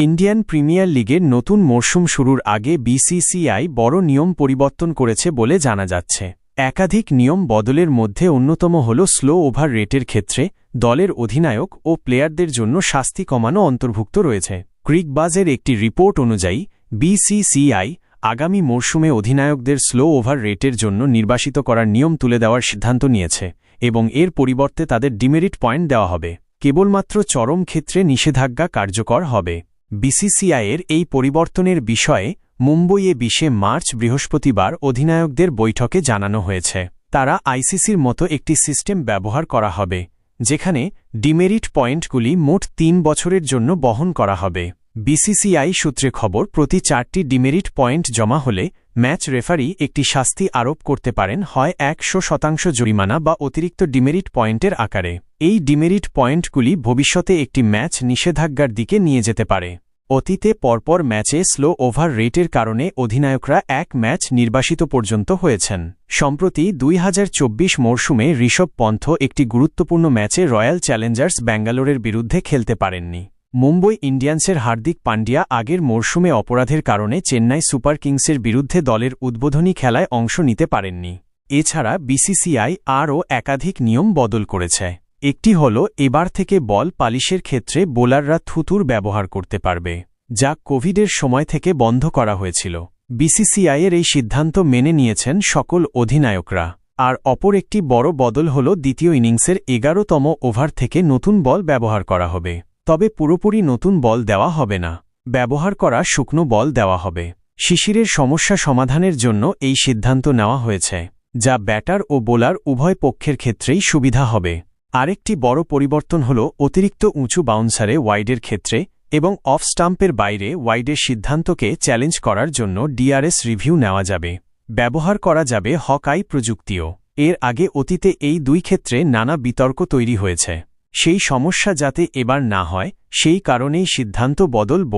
Indian premier লিগের নতুন মরশুম শুরুর আগে বিসিসিআই বড় নিয়ম পরিবর্তন করেছে বলে জানা যাচ্ছে। একাধিক নিয়ম বদলের মধ্যে অন্যতম হল স্লো ওভার রেটের ক্ষেত্রে দলের অধিনায়ক ও প্লেয়ারদের জন্য শাস্তি কমানো অন্তর্ভুক্ত রয়েছে। ক্রিকবাজের একটি রিপোর্ট অনুযায়ী বিসিসিআই আগামী মরশুমে অধিনায়কদের স্লো ওভার রেটের জন্য নির্বাসিত করার নিয়ম তুলে দেওয়ার সিদ্ধান্ত নিয়েছে এবং এর পরিবর্তে তাদের ডিমেরিট পয়েন্ট দেওয়া হবে। কেবলমাত্র চরম ক্ষেত্রে নিষেধাজ্ঞা কার্যকর হবে। বিসিসিআইয়ের এই পরিবর্তনের বিষয়ে মুম্বইয়ে ২০ মার্চ বৃহস্পতিবার অধিনায়কদের বৈঠকে জানানো হয়েছে। তারা আইসিসির মতো একটি সিস্টেম ব্যবহার করা হবে যেখানে ডিমেরিট পয়েন্টগুলি মোট ৩ বছরের জন্য বহন করা হবে। বিসিসিআই সূত্রে খবর, প্রতি ৪টি ডিমেরিট পয়েন্ট জমা হলে ম্যাচ রেফারি একটি শাস্তি আরোপ করতে পারেন, হয় ১০০% জরিমানা বা অতিরিক্ত ডিমেরিট পয়েন্টের আকারে। এই ডিমেরিট পয়েন্টগুলি ভবিষ্যতে একটি ম্যাচ নিষেধাজ্ঞার দিকে নিয়ে যেতে পারে। অতীতে পরপর ম্যাচে স্লো ওভার রেটের কারণে অধিনায়করা এক ম্যাচ নির্বাসিত পর্যন্ত হয়েছেন। সম্প্রতি ২০২৪ মরশুমে ঋষভ পন্থ একটি গুরুত্বপূর্ণ ম্যাচে রয়্যাল চ্যালেঞ্জার্স ব্যাঙ্গালোরের বিরুদ্ধে খেলতে পারেননি। মুম্বই ইন্ডিয়ান্সের হার্দিক পান্ডিয়া আগের মরশুমে অপরাধের কারণে চেন্নাই সুপার কিংসের বিরুদ্ধে দলের উদ্বোধনী খেলায় অংশ নিতে পারেননি। এছাড়া বিসিসিআই আরও একাধিক নিয়ম বদল করেছে। একটি হল, এবার থেকে বল পালিশের ক্ষেত্রে বোলাররা থুতুর ব্যবহার করতে পারবে, যা কোভিডের সময় থেকে বন্ধ করা হয়েছিল। বিসিসিআইয়ের এই সিদ্ধান্ত মেনে নিয়েছেন সকল অধিনায়করা। আর অপর একটি বড় বদল হল, দ্বিতীয় ইনিংসের ১১তম ওভার থেকে নতুন বল ব্যবহার করা হবে। তবে পুরোপুরি নতুন বল দেওয়া হবে না, ব্যবহার করা শুকনো বল দেওয়া হবে। শিশিরের সমস্যা সমাধানের জন্য এই সিদ্ধান্ত নেওয়া হয়েছে, যা ব্যাটার ও বোলার উভয় পক্ষের ক্ষেত্রেই সুবিধা হবে। আরেকটি বড় পরিবর্তন হল, অতিরিক্ত উঁচু বাউন্সারে ওয়াইডের ক্ষেত্রে এবং অফ স্টাম্পের বাইরে ওয়াইডের সিদ্ধান্তকে চ্যালেঞ্জ করার জন্য ডিআরএস রিভিউ নেওয়া যাবে। ব্যবহার করা যাবে হক-আই প্রযুক্তিও। এর আগে অতীতে এই দুই ক্ষেত্রে নানা বিতর্ক তৈরি হয়েছে। সেই সমস্যা যাতে এবার না হয় সেই কারণেই সিদ্ধান্ত বদল বোর্ড।